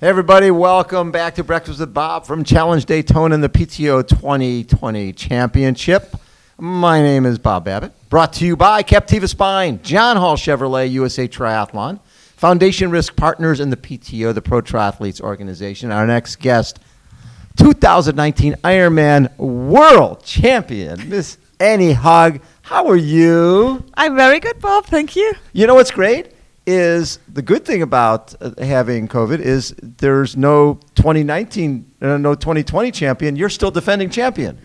Hey everybody, welcome back to Breakfast with Bob from Challenge Daytona and the PTO 2020 Championship. My name is Bob Babbitt, brought to you by Captiva Spine, John Hall Chevrolet, USA Triathlon, Foundation Risk Partners, and the PTO, the Pro Triathletes Organization. Our next guest, 2019 Ironman World Champion, Miss Annie Haug. How are you? I'm very good, Bob. Thank you. You know what's great? Is the good thing about having COVID is there's no 2019, no 2020 champion. You're still defending champion.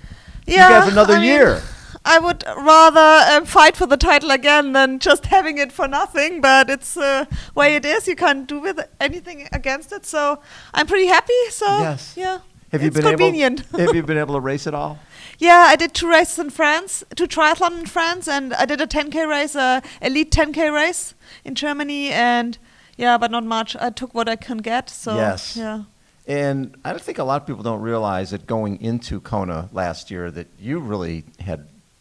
Yeah, you have another year. I would rather fight for the title again than just having it for nothing, but it's the way it is. You can't do with anything against it, so I'm pretty happy. So yes. Yeah, have you it's been convenient. Have you been able to race at all? Yeah, I did 2 races in France, 2 triathlon in France, and I did a 10K race, elite 10K race in Germany, and yeah, but not much. I took what I can get, so yes. Yeah. And I think a lot of people don't realize that going into Kona last year that you really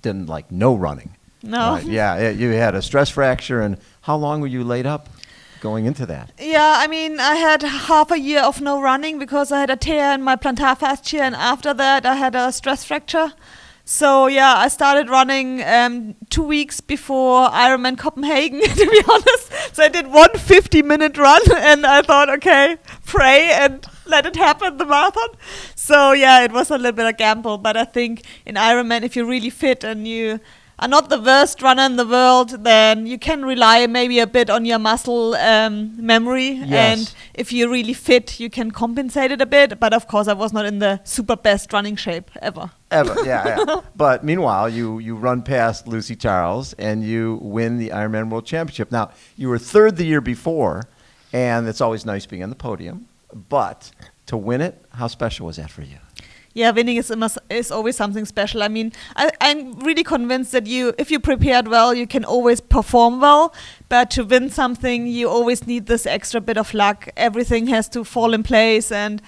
didn't like no running. No. Yeah, you had a stress fracture, and how long were you laid up going into that? Yeah, I mean, I had half a year of no running because I had a tear in my plantar fascia, and after that I had a stress fracture. So yeah, I started running 2 weeks before Ironman Copenhagen, to be honest. So I did one 50-minute run, and I thought, okay, pray and let it happen, the marathon. So yeah, it was a little bit of a gamble, but I think in Ironman, if you're really fit and you are not the worst runner in the world, then you can rely maybe a bit on your muscle memory. Yes. And if you're really fit, you can compensate it a bit. But of course, I was not in the super best running shape ever. Yeah. But meanwhile, you run past Lucy Charles and you win the Ironman World Championship. Now, you were third the year before, and it's always nice being on the podium. But to win it, how special was that for you? Yeah, winning is always something special. I mean, I'm really convinced that if you prepared well, you can always perform well. But to win something, you always need this extra bit of luck. Everything has to fall in place. And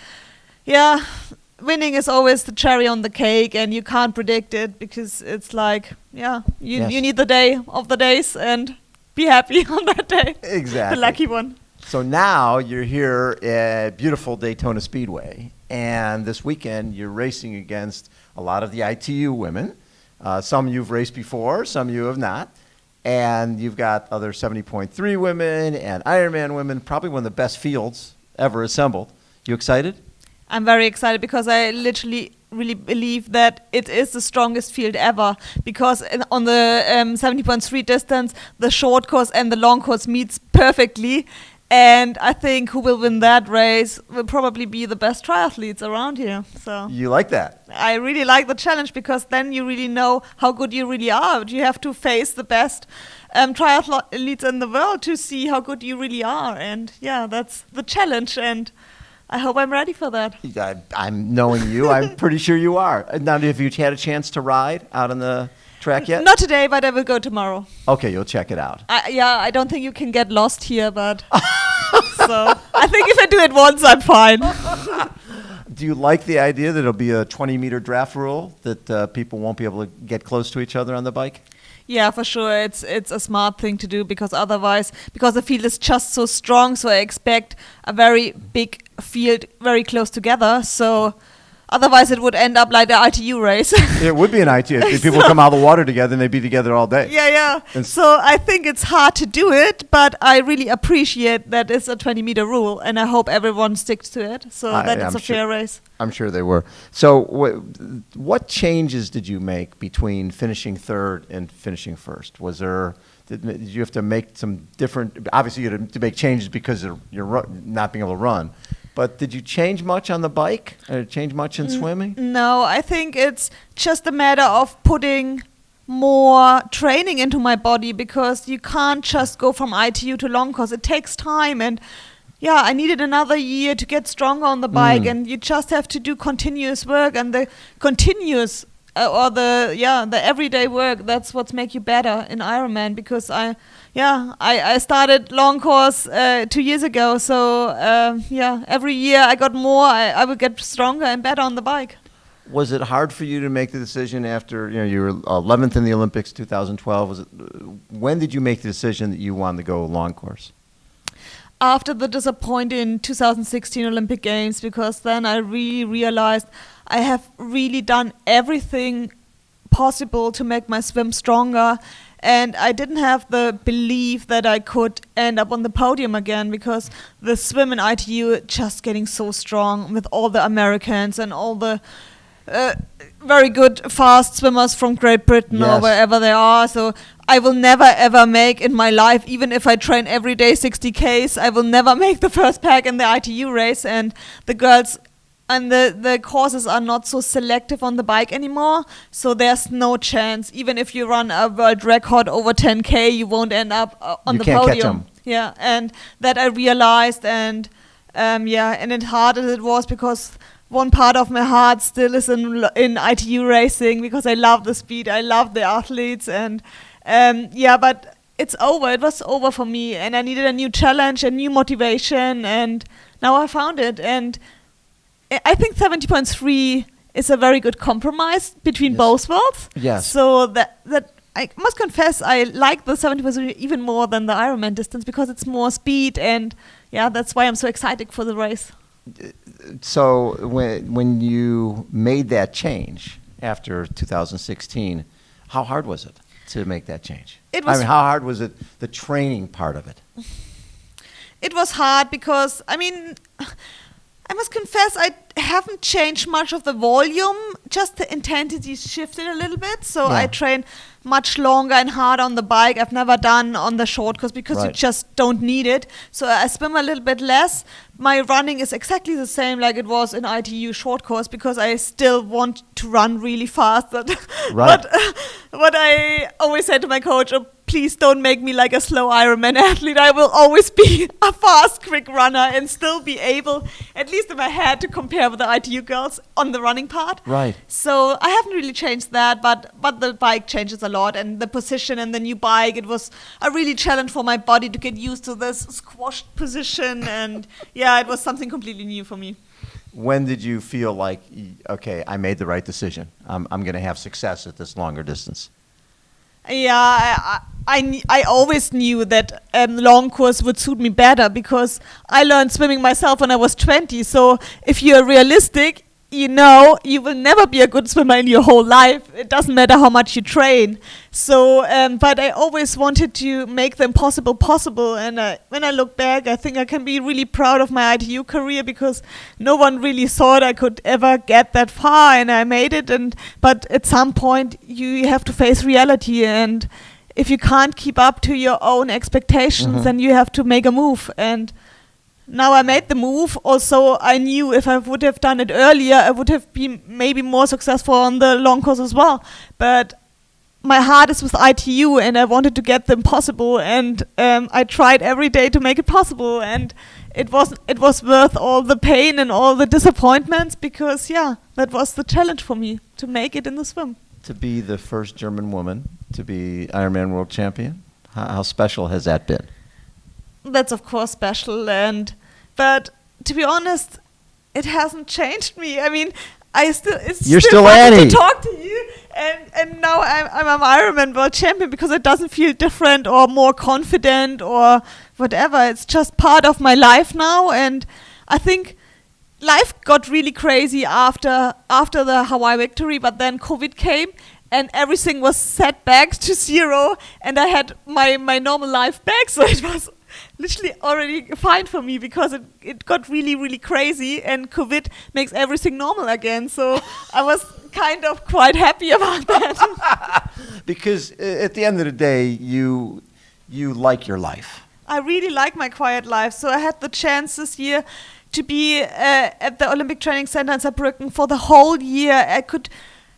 yeah, winning is always the cherry on the cake, and you can't predict it because it's like, yeah, you need the day of the days and be happy on that day. Exactly. The lucky one. So now you're here at beautiful Daytona Speedway, and this weekend you're racing against a lot of the ITU women. Some you've raced before, some you have not. And you've got other 70.3 women and Ironman women, probably one of the best fields ever assembled. You excited? I'm very excited because I literally really believe that it is the strongest field ever, because on the 70.3 distance, the short course and the long course meets perfectly. And I think who will win that race will probably be the best triathletes around here. So you like that? I really like the challenge, because then you really know how good you really are. You have to face the best triathletes in the world to see how good you really are. And yeah, that's the challenge. And I hope I'm ready for that. I'm knowing you. I'm pretty sure you are. Now, have you had a chance to ride out on the track yet? Not today, but I will go tomorrow. Okay, you'll check it out. I don't think you can get lost here, but so I think if I do it once, I'm fine. Do you like the idea that it'll be a 20-meter draft rule, that people won't be able to get close to each other on the bike? Yeah, for sure. It's a smart thing to do, because otherwise, because the field is just so strong, so I expect a very big field very close together. So otherwise, it would end up like the ITU race. It would be an ITU. If people come out of the water together and they'd be together all day. Yeah. So I think it's hard to do it, but I really appreciate that it's a 20-meter rule, and I hope everyone sticks to it, so that it's a fair race. I'm sure they were. So what changes did you make between finishing third and finishing first? Did you have to make some different, obviously you had to make changes because of you're not being able to run, but did you change much on the bike? Or change much in swimming? No, I think it's just a matter of putting more training into my body, because you can't just go from ITU to long course. It takes time, and yeah, I needed another year to get stronger on the bike, and you just have to do continuous work, and the continuous the everyday work, that's what makes you better in Ironman, because I started long course 2 years ago, so every year I got more, I will get stronger and better on the bike. Was it hard for you to make the decision after, you were 11th in the Olympics 2012? When did you make the decision that you wanted to go long course? after the disappointing 2016 Olympic Games, because then I really realized I have really done everything possible to make my swim stronger, and I didn't have the belief that I could end up on the podium again, because the swim in ITU just getting so strong with all the Americans and all the very good fast swimmers from Great Britain or Yes. wherever they are. So I will never ever make in my life, even if I train every day 60 Ks, I will never make the first pack in the ITU race. And the girls and the courses are not so selective on the bike anymore, so there's no chance. Even if you run a world record over 10K, you won't end up on You the can't catch podium. 'em. Yeah, and that I realized, and and as hard as it was, because one part of my heart still is in ITU racing, because I love the speed, I love the athletes, and but it's over. It was over for me, and I needed a new challenge, a new motivation, and now I found it. And I think 70.3 is a very good compromise between Yes. both worlds. Yes. So that I must confess, I like the 70.3 even more than the Ironman distance, because it's more speed, and that's why I'm so excited for the race. So when you made that change after 2016, how hard was it to make that change? It was- how hard was it, the training part of it? It was hard because, I must confess, I haven't changed much of the volume, just the intensity shifted a little bit. So Yeah. I train much longer and harder on the bike. I've never done on the short course, because you Right. just don't need it. So I swim a little bit less. My running is exactly the same like it was in ITU short course, because I still want to run really fast. Right. What I always say to my coach, oh, please don't make me like a slow Ironman athlete. I will always be a fast, quick runner and still be able, at least in my head, to compare with the ITU girls on the running part. Right. So I haven't really changed that, but the bike changes a lot, and the position and the new bike, it was a really challenge for my body to get used to this squashed position, and it was something completely new for me. When did you feel like, okay, I made the right decision? I'm going to have success at this longer distance. Yeah, I always knew that long course would suit me better, because I learned swimming myself when I was 20. So if you're realistic, you know you will never be a good swimmer in your whole life. It doesn't matter how much you train. So, but I always wanted to make the impossible possible. And when I look back, I think I can be really proud of my ITU career, because no one really thought I could ever get that far, and I made it. But at some point, you have to face reality, and if you can't keep up to your own expectations, then you have to make a move. And now I made the move. Also, I knew if I would have done it earlier, I would have been maybe more successful on the long course as well. But my heart is with ITU, and I wanted to get the impossible, and I tried every day to make it possible, and it was worth all the pain and all the disappointments, because that was the challenge for me, to make it in the swim. To be the first German woman to be Ironman world champion, how special has that been? That's of course special, but to be honest, it hasn't changed me. I mean, You're still fun Annie. to talk to you, and now I'm an Ironman world champion, because it doesn't feel different or more confident or whatever. It's just part of my life now, and I think life got really crazy after the Hawaii victory, but then COVID came, and everything was set back to zero, and I had my normal life back, so it was literally already fine for me, because it got really, really crazy, and COVID makes everything normal again. So I was kind of quite happy about that. Because at the end of the day, you like your life. I really like my quiet life. So I had the chance this year to be at the Olympic Training Center in Saarbrücken for the whole year. I could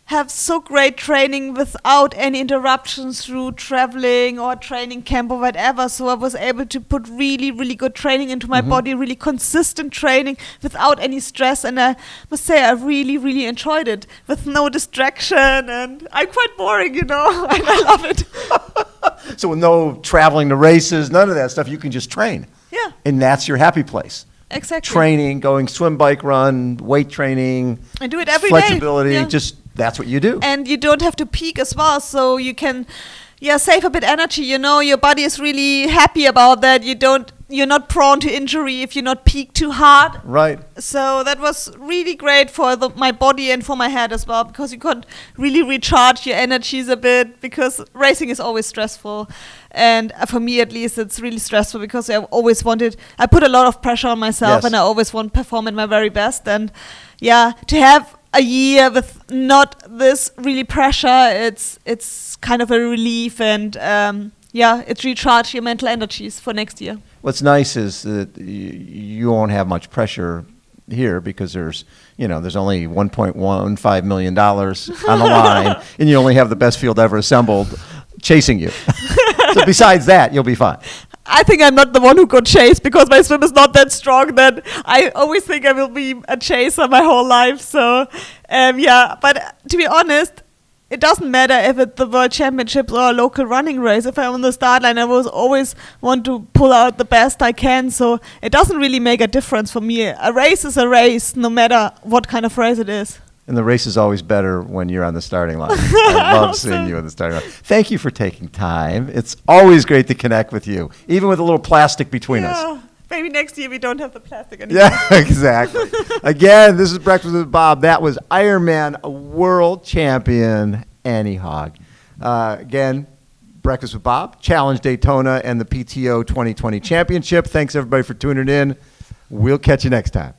have so great training without any interruptions through traveling or training camp or whatever. So I was able to put really, really good training into my body, really consistent training without any stress. And I must say, I really, really enjoyed it with no distraction. And I'm quite boring, and I love it. So with no traveling to races, none of that stuff, you can just train. Yeah, And that's your happy place. exactly. Training, going swim, bike, run, weight training, I do it every day. flexibility, Yeah. just that's what you do. And you don't have to peak as well, so you can save a bit energy. Your body is really happy about that. You don't you're not prone to injury if you're not peaked too hard. Right. So that was really great for my body and for my head as well, because you could really recharge your energies a bit, because racing is always stressful. And for me, at least, it's really stressful because I put a lot of pressure on myself. Yes. And I always want to perform at my very best. And yeah, to have a year with not this really pressure, it's kind of a relief, and it recharges your mental energies for next year. What's nice is that you won't have much pressure here because there's only $1.15 million on the line, and you only have the best field ever assembled chasing you. So besides that, you'll be fine. I think I'm not the one who got chased, because my swim is not that strong that I always think I will be a chaser my whole life. So, but to be honest, it doesn't matter if it's the World Championships or a local running race. If I'm on the start line, I will always want to pull out the best I can. So it doesn't really make a difference for me. A race is a race, no matter what kind of race it is. And the race is always better when you're on the starting line. I love seeing you on the starting line. Thank you for taking time. It's always great to connect with you, even with a little plastic between us. Maybe next year we don't have the plastic anymore. Yeah, exactly. Again, this is Breakfast with Bob. That was Ironman world champion Annie Haug. Again, Breakfast with Bob, Challenge Daytona, and the PTO 2020 Championship. Thanks, everybody, for tuning in. We'll catch you next time.